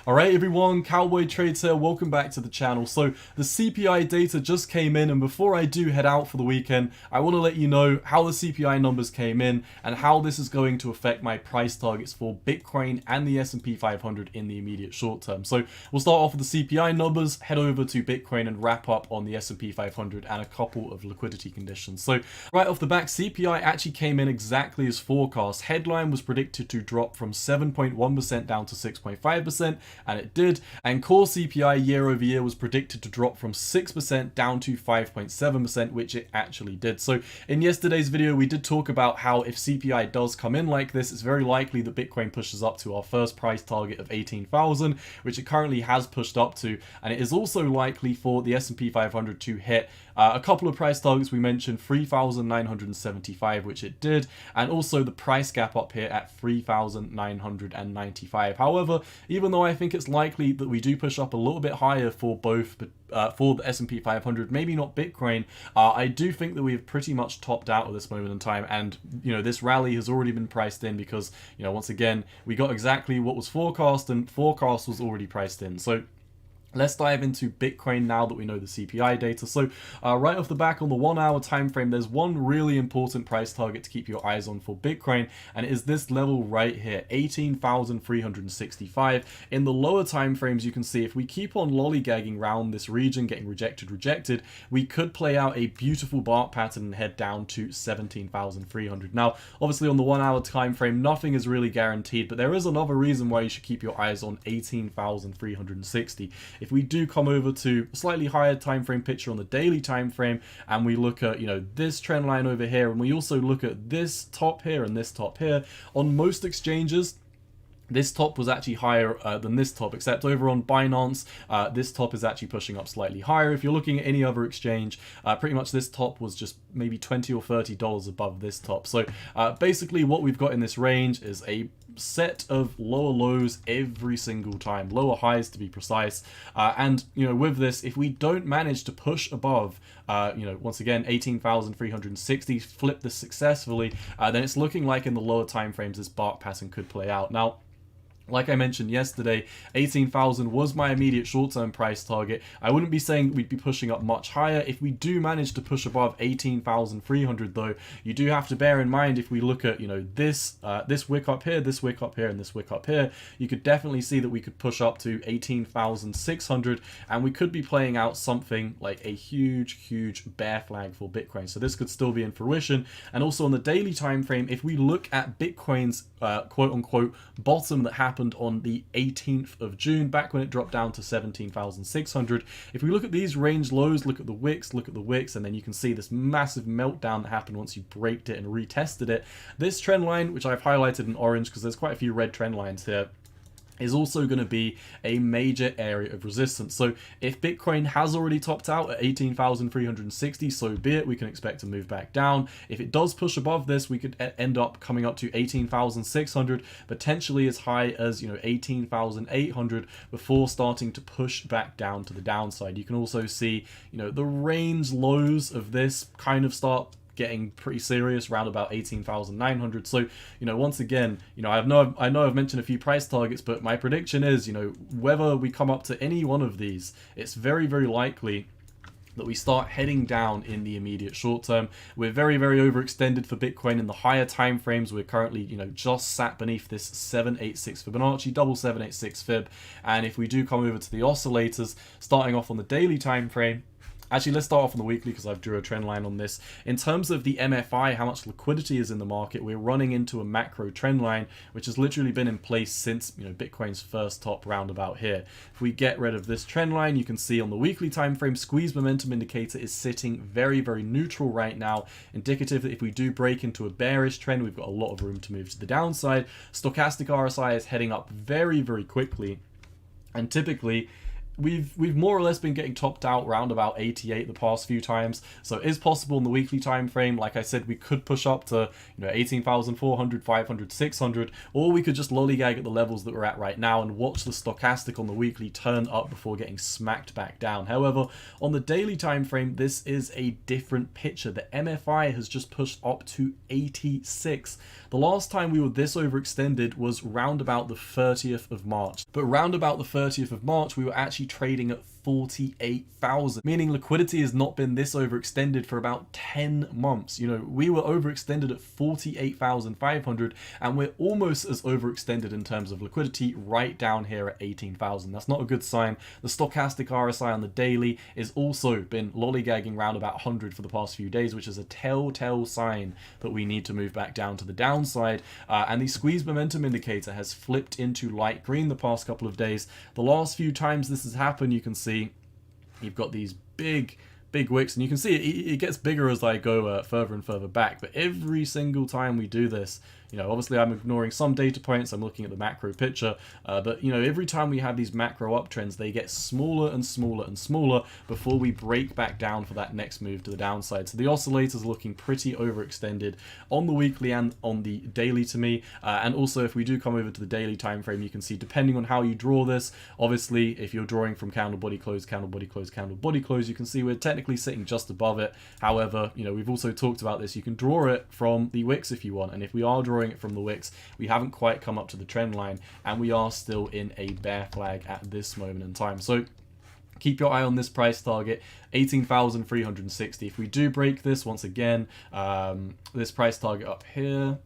Alright everyone, Cowboy Trades here, welcome back to the channel. So the CPI data just came in, and before I do head out for the weekend, I want to let you know how the CPI numbers came in and how this is going to affect my price targets for Bitcoin and the S&P 500 in the immediate short term. So we'll start off with the CPI numbers, head over to Bitcoin and wrap up on the S&P 500 and a couple of liquidity conditions. So right off the back, CPI actually came in exactly as forecast. Headline was predicted to drop from 7.1% down to 6.5%. and it did, and core CPI year over year was predicted to drop from 6% down to 5.7%, which it actually did. So in yesterday's video we did talk about how if CPI does come in like this, it's very likely that Bitcoin pushes up to our first price target of 18,000, which it currently has pushed up to, and it is also likely for the S&P 500 to hit a couple of price targets. We mentioned 3,975, which it did, and also the price gap up here at 3,995. However, even though I think it's likely that we do push up a little bit higher for both for the S&P 500, maybe not Bitcoin, I do think that we've pretty much topped out at this moment in time, and this rally has already been priced in because once again we got exactly what was forecast, and forecast was already priced in. So let's dive into Bitcoin now that we know the CPI data. So right off the back, on the 1 hour time frame, there's one really important price target to keep your eyes on for Bitcoin, and it is this level right here, 18,365. In the lower time frames, you can see if we keep on lollygagging around this region, getting rejected, we could play out a beautiful bark pattern and head down to 17,300. Now, obviously on the 1 hour time frame, nothing is really guaranteed, but there is another reason why you should keep your eyes on 18,360. If we do come over to a slightly higher time frame picture on the daily time frame, and we look at this trend line over here, and we also look at this top here and this top here, on most exchanges this top was actually higher than this top, except over on Binance, this top is actually pushing up slightly higher. If you're looking at any other exchange, pretty much this top was just maybe $20 or $30 above this top. So basically what we've got in this range is a set of lower lows every single time, lower highs to be precise, and with this, if we don't manage to push above once again 18,360, flip this successfully, then it's looking like in the lower time frames this bark pattern could play out. Now, like I mentioned yesterday, 18,000 was my immediate short-term price target. I wouldn't be saying we'd be pushing up much higher. If we do manage to push above 18,300 though, you do have to bear in mind, if we look at this wick up here, this wick up here, and this wick up here, you could definitely see that we could push up to 18,600, and we could be playing out something like a huge bear flag for Bitcoin. So this could still be in fruition. And also on the daily time frame, if we look at Bitcoin's quote-unquote bottom that happened on the 18th of June, back when it dropped down to 17,600. If we look at these range lows, look at the wicks, and then you can see this massive meltdown that happened once you braked it and retested it. This trend line, which I've highlighted in orange because there's quite a few red trend lines here, is also going to be a major area of resistance. So if Bitcoin has already topped out at 18,360, so be it, we can expect to move back down. If it does push above this, we could end up coming up to 18,600, potentially as high as 18,800 before starting to push back down to the downside. You can also see the range lows of this kind of start getting pretty serious around about 18,900. So once again, I know I've mentioned a few price targets, but my prediction is whether we come up to any one of these, it's very likely that we start heading down in the immediate short term. We're very overextended for Bitcoin in the higher time frames. We're currently just sat beneath this 786 Fibonacci, double 786 fib, and if we do come over to the oscillators, starting off on the daily time frame. Actually, let's start off on the weekly because I've drew a trend line on this. In terms of the MFI, how much liquidity is in the market, we're running into a macro trend line, which has literally been in place since Bitcoin's first top roundabout here. If we get rid of this trend line, you can see on the weekly time frame, squeeze momentum indicator is sitting very neutral right now, indicative that if we do break into a bearish trend, we've got a lot of room to move to the downside. Stochastic RSI is heading up very quickly, and typically we've more or less been getting topped out around about 88 the past few times, so it is possible in the weekly time frame. Like I said, we could push up to 18,400, 500, 600, or we could just lollygag at the levels that we're at right now and watch the stochastic on the weekly turn up before getting smacked back down. However, on the daily time frame, this is a different picture. The MFI has just pushed up to 86. The last time we were this overextended was round about the 30th of March. But round about the 30th of March, we were actually trading at 48,000, meaning liquidity has not been this overextended for about 10 months. We were overextended at 48,500, and we're almost as overextended in terms of liquidity right down here at 18,000. That's not a good sign. The stochastic RSI on the daily is also been lollygagging round about 100 for the past few days, which is a telltale sign that we need to move back down to the downside. And the squeeze momentum indicator has flipped into light green the past couple of days. The last few times this has happened, you can see you've got these big wicks, and you can see it gets bigger as I go further and further back. But every single time we do this, obviously I'm ignoring some data points, I'm looking at the macro picture, but every time we have these macro uptrends, they get smaller and smaller and smaller before we break back down for that next move to the downside. So the oscillators are looking pretty overextended on the weekly and on the daily to me. And also, if we do come over to the daily time frame, you can see, depending on how you draw this, obviously if you're drawing from candle body close, candle body close, candle body close, you can see we're technically sitting just above it. However, we've also talked about this, you can draw it from the wicks if you want, and if we are drawing it from the wicks, we haven't quite come up to the trend line, and we are still in a bear flag at this moment in time. So keep your eye on this price target, 18,360. If we do break this once again, this price target up here,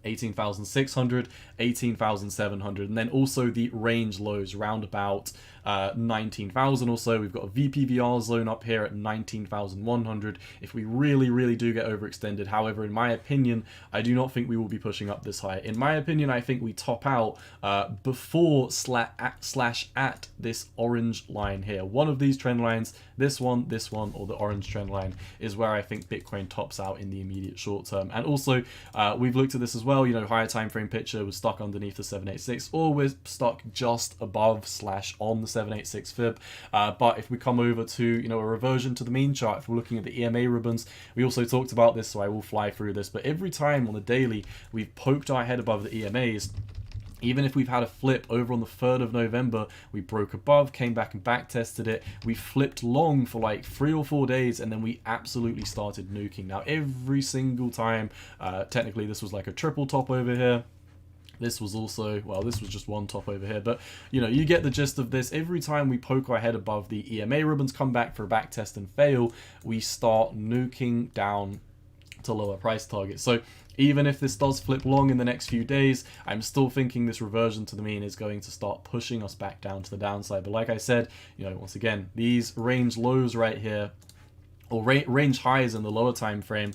18,600, 18,700, and then also the range lows round about 19,000 or so. We've got a VPVR zone up here at 19,100 if we really do get overextended. However, in my opinion, I do not think we will be pushing up this high. In my opinion, I think we top out before slash at this orange line here. One of these trend lines, this one, or the orange trend line, is where I think Bitcoin tops out in the immediate short term. And also, we've looked at this as well, higher time frame picture was stuck underneath the 786, or we're stuck just above slash on the 786 fib. But if we come over to a reversion to the mean chart, if we're looking at the EMA ribbons, we also talked about this, so I will fly through this, but every time on the daily we've poked our head above the EMAs, even if we've had a flip over on the 3rd of November, we broke above, came back and back tested it, we flipped long for like 3 or 4 days, and then we absolutely started nuking. Now every single time, technically this was like a triple top over here. This was also, well, this was just one top over here, but you get the gist of this. Every time we poke our head above the EMA ribbons, come back for a back test and fail, we start nuking down to lower price targets. So even if this does flip long in the next few days, I'm still thinking this reversion to the mean is going to start pushing us back down to the downside. But like I said, once again, these range lows right here, or range highs in the lower time frame,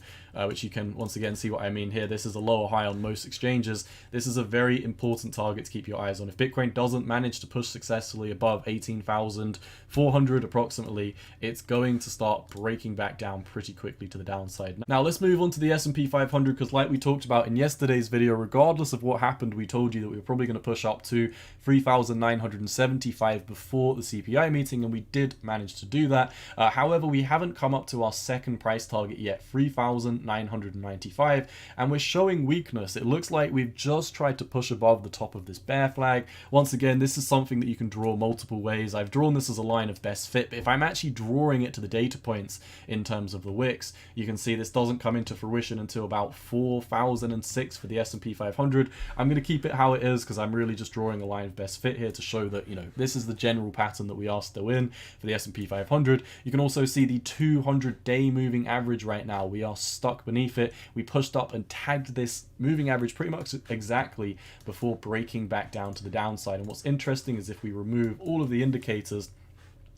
which you can once again see what I mean here. This is a lower high on most exchanges. This is a very important target to keep your eyes on. If Bitcoin doesn't manage to push successfully above 18,400 approximately, it's going to start breaking back down pretty quickly to the downside. Now let's move on to the S&P 500, because like we talked about in yesterday's video, regardless of what happened, we told you that we were probably going to push up to 3,975 before the CPI meeting, and we did manage to do that. However, we haven't come up to our second price target yet, 3,995, and we're showing weakness. It looks like we've just tried to push above the top of this bear flag. Once again, this is something that you can draw multiple ways. I've drawn this as a line of best fit, but if I'm actually drawing it to the data points in terms of the wicks, you can see this doesn't come into fruition until about 4,006 for the S&P 500. I'm going to keep it how it is, because I'm really just drawing a line of best fit here to show that this is the general pattern that we are still in for the S&P 500. You can also see the 200-day moving average right now. We are stuck beneath it. We pushed up and tagged this moving average pretty much exactly before breaking back down to the downside. And what's interesting is if we remove all of the indicators,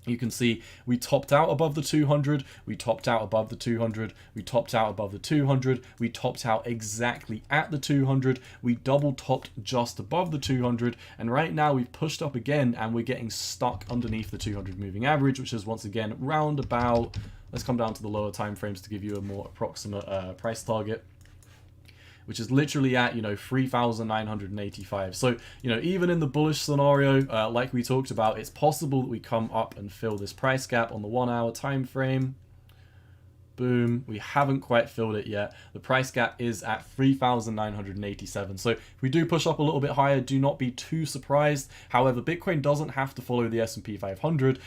you can see we topped out above the 200, we topped out above the 200, we topped out above the 200, we topped out exactly at the 200, we double topped just above the 200, and right now we've pushed up again and we're getting stuck underneath the 200 moving average, which is once again round about, let's come down to the lower time frames to give you a more approximate price target. which is literally at, 3,985. So, even in the bullish scenario, like we talked about, it's possible that we come up and fill this price gap on the 1 hour time frame. Boom, we haven't quite filled it yet. The price gap is at 3,987. So if we do push up a little bit higher, do not be too surprised. However, Bitcoin doesn't have to follow the S&P 500.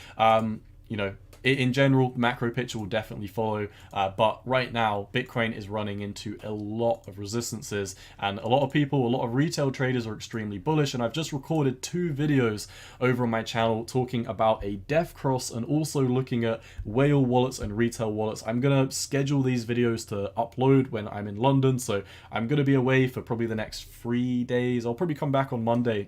In general, macro picture will definitely follow, but right now Bitcoin is running into a lot of resistances, and a lot of retail traders are extremely bullish. And I've just recorded 2 videos over on my channel talking about a death cross and also looking at whale wallets and retail wallets. I'm gonna schedule these videos to upload when I'm in London, so I'm gonna be away for probably the next 3 days. I'll probably come back on Monday.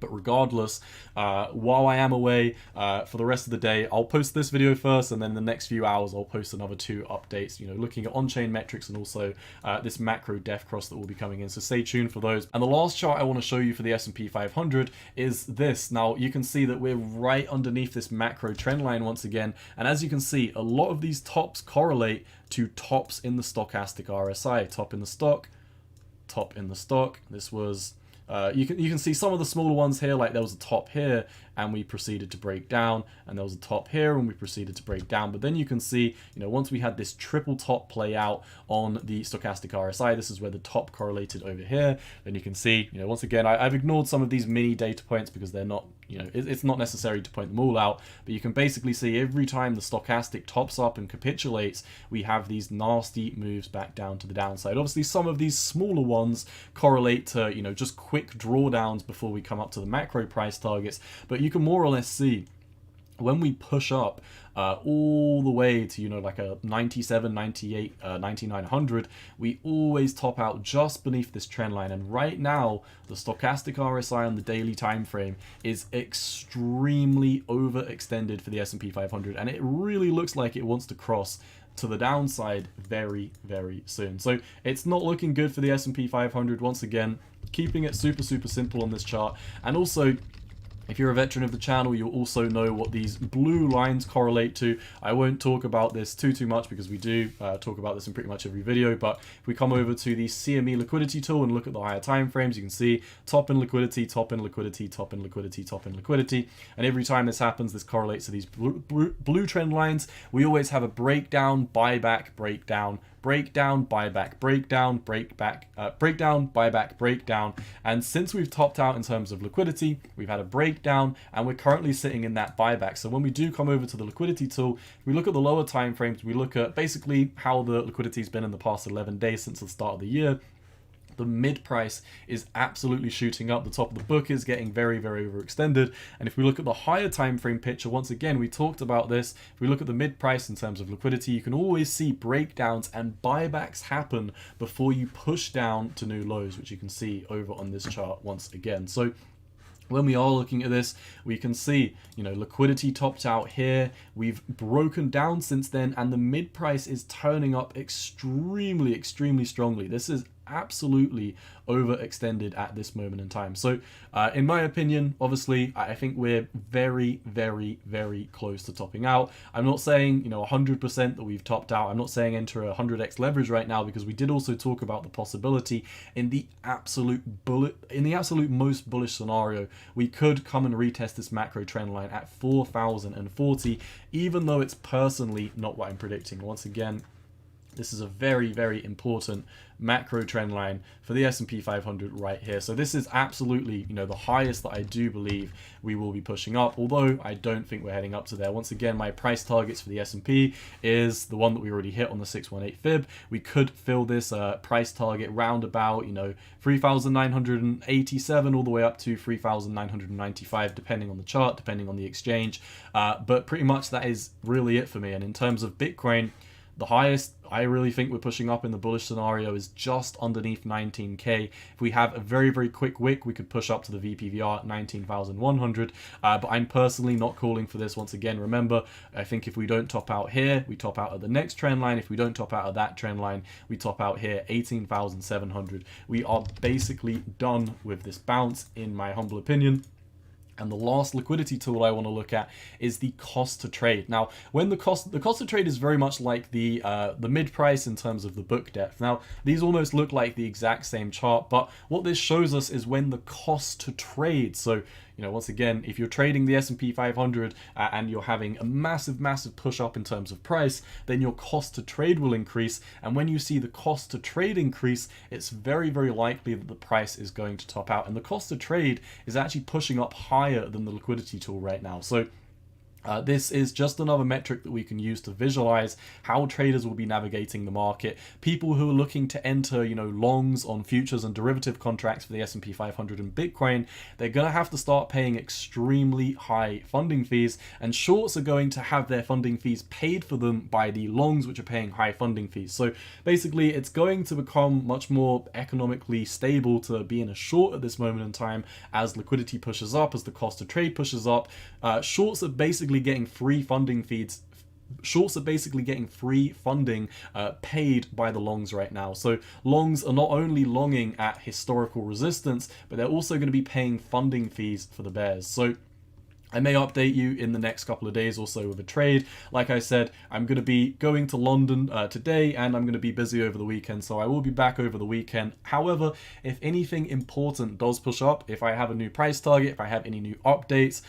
But regardless, while I am away for the rest of the day, I'll post this video first, and then in the next few hours I'll post another 2 updates, looking at on-chain metrics and also this macro death cross that will be coming in. So stay tuned for those. And the last chart I want to show you for the S&P 500 is this. Now you can see that we're right underneath this macro trend line once again, and as you can see, a lot of these tops correlate to tops in the stochastic RSI. Top in the stock, top in the stock. This was you can see some of the smaller ones here, like there was a top here and we proceeded to break down, and there was a top here and we proceeded to break down. But then you can see, once we had this triple top play out on the stochastic RSI, this is where the top correlated over here. Then you can see, once again, I've ignored some of these mini data points because they're not, it's not necessary to point them all out, but you can basically see every time the stochastic tops up and capitulates, we have these nasty moves back down to the downside. Obviously, some of these smaller ones correlate to, just quick drawdowns before we come up to the macro price targets, but you can more or less see when we push up all the way to, like a 97, 98, 9900, we always top out just beneath this trend line. And right now, the stochastic RSI on the daily time frame is extremely overextended for the S&P 500, and it really looks like it wants to cross to the downside very, very soon. So it's not looking good for the S&P 500. Once again, keeping it super, super simple on this chart. And also, if you're a veteran of the channel, you'll also know what these blue lines correlate to. I won't talk about this too much because we do talk about this in pretty much every video, but if we come over to the CME liquidity tool and look at the higher time frames, you can see top in liquidity, top in liquidity, top in liquidity, top in liquidity. And every time this happens, this correlates to these blue trend lines. We always have a breakdown, buyback, breakdown, breakdown, buyback, breakdown, breakdown, buyback, breakdown. And since we've topped out in terms of liquidity, we've had a breakdown, and we're currently sitting in that buyback. So when we do come over to the liquidity tool, we look at the lower time frames, we look at basically how the liquidity has been in the past 11 days since the start of the year. The mid price is absolutely shooting up. The top of the book is getting very, very overextended. And if we look at the higher time frame picture, once again, we talked about this. If we look at the mid price in terms of liquidity, you can always see breakdowns and buybacks happen before you push down to new lows, which you can see over on this chart once again. So when we are looking at this, we can see, liquidity topped out here. We've broken down since then, and the mid price is turning up extremely, extremely strongly. This is absolutely overextended at this moment in time. So in my opinion, obviously, I think we're very, very, very close to topping out. I'm not saying 100% that we've topped out. I'm not saying enter a 100x leverage right now, because we did also talk about the possibility in the absolute most bullish scenario, we could come and retest this macro trend line at 4,040, even though it's personally not what I'm predicting. Once again, this is a very, very important macro trend line for the S&P 500 right here. So this is absolutely, the highest that I do believe we will be pushing up, although I don't think we're heading up to there. Once again, my price targets for the S&P is the one that we already hit on the 618 fib. We could fill this price target round about, 3,987 all the way up to 3,995, depending on the chart, depending on the exchange. But pretty much that is really it for me. And in terms of Bitcoin, the highest I really think we're pushing up in the bullish scenario is just underneath 19k. If we have a very, very quick wick, we could push up to the VPVR at 19,100. But I'm personally not calling for this. Once again, remember, I think if we don't top out here, we top out at the next trend line. If we don't top out at that trend line, we top out here, 18,700. We are basically done with this bounce, in my humble opinion. And the last liquidity tool I want to look at is the cost to trade. Now, when the cost to trade is very much like the mid price in terms of the book depth. Now, these almost look like the exact same chart, but what this shows us is when the cost to trade. So, once again, if you're trading the S&P 500 and you're having a massive push up in terms of price, then your cost to trade will increase. And when you see the cost to trade increase, it's very likely that the price is going to top out. And the cost to trade is actually pushing up higher than the liquidity tool right now. So this is just another metric that we can use to visualize how traders will be navigating the market. People who are looking to enter, longs on futures and derivative contracts for the S&P 500 and Bitcoin, they're going to have to start paying extremely high funding fees, and shorts are going to have their funding fees paid for them by the longs, which are paying high funding fees. So basically, it's going to become much more economically stable to be in a short at this moment in time as liquidity pushes up, as the cost of trade pushes up. Shorts are basically getting free funding feeds. Shorts are basically getting free funding paid by the longs right now. So longs are not only longing at historical resistance, but they're also going to be paying funding fees for the bears. So I may update you in the next couple of days or so with a trade. Like I said, I'm going to be going to London today, and I'm going to be busy over the weekend, so I will be back over the weekend. However, if anything important does push up, if I have a new price target, if I have any new updates,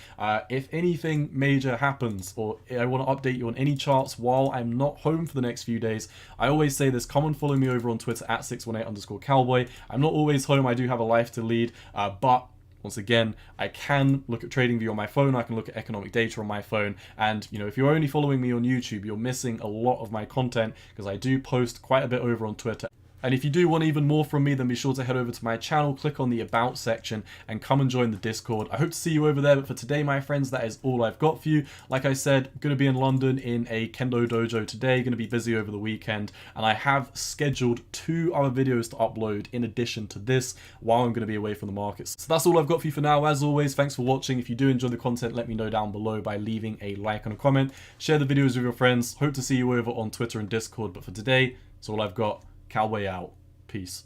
if anything major happens, or I want to update you on any charts while I'm not home for the next few days, I always say this, come and follow me over on Twitter at 618_cowboy. I'm not always home, I do have a life to lead, but once again, I can look at TradingView on my phone, I can look at economic data on my phone, and if you're only following me on YouTube, you're missing a lot of my content because I do post quite a bit over on Twitter. And if you do want even more from me, then be sure to head over to my channel, click on the About section, and come and join the Discord. I hope to see you over there, but for today, my friends, that is all I've got for you. Like I said, I'm going to be in London in a Kendo dojo today, going to be busy over the weekend, and I have scheduled 2 other videos to upload in addition to this while I'm going to be away from the markets. So that's all I've got for you for now. As always, thanks for watching. If you do enjoy the content, let me know down below by leaving a like and a comment. Share the videos with your friends. Hope to see you over on Twitter and Discord, but for today, that's all I've got. Cowboy out. Peace.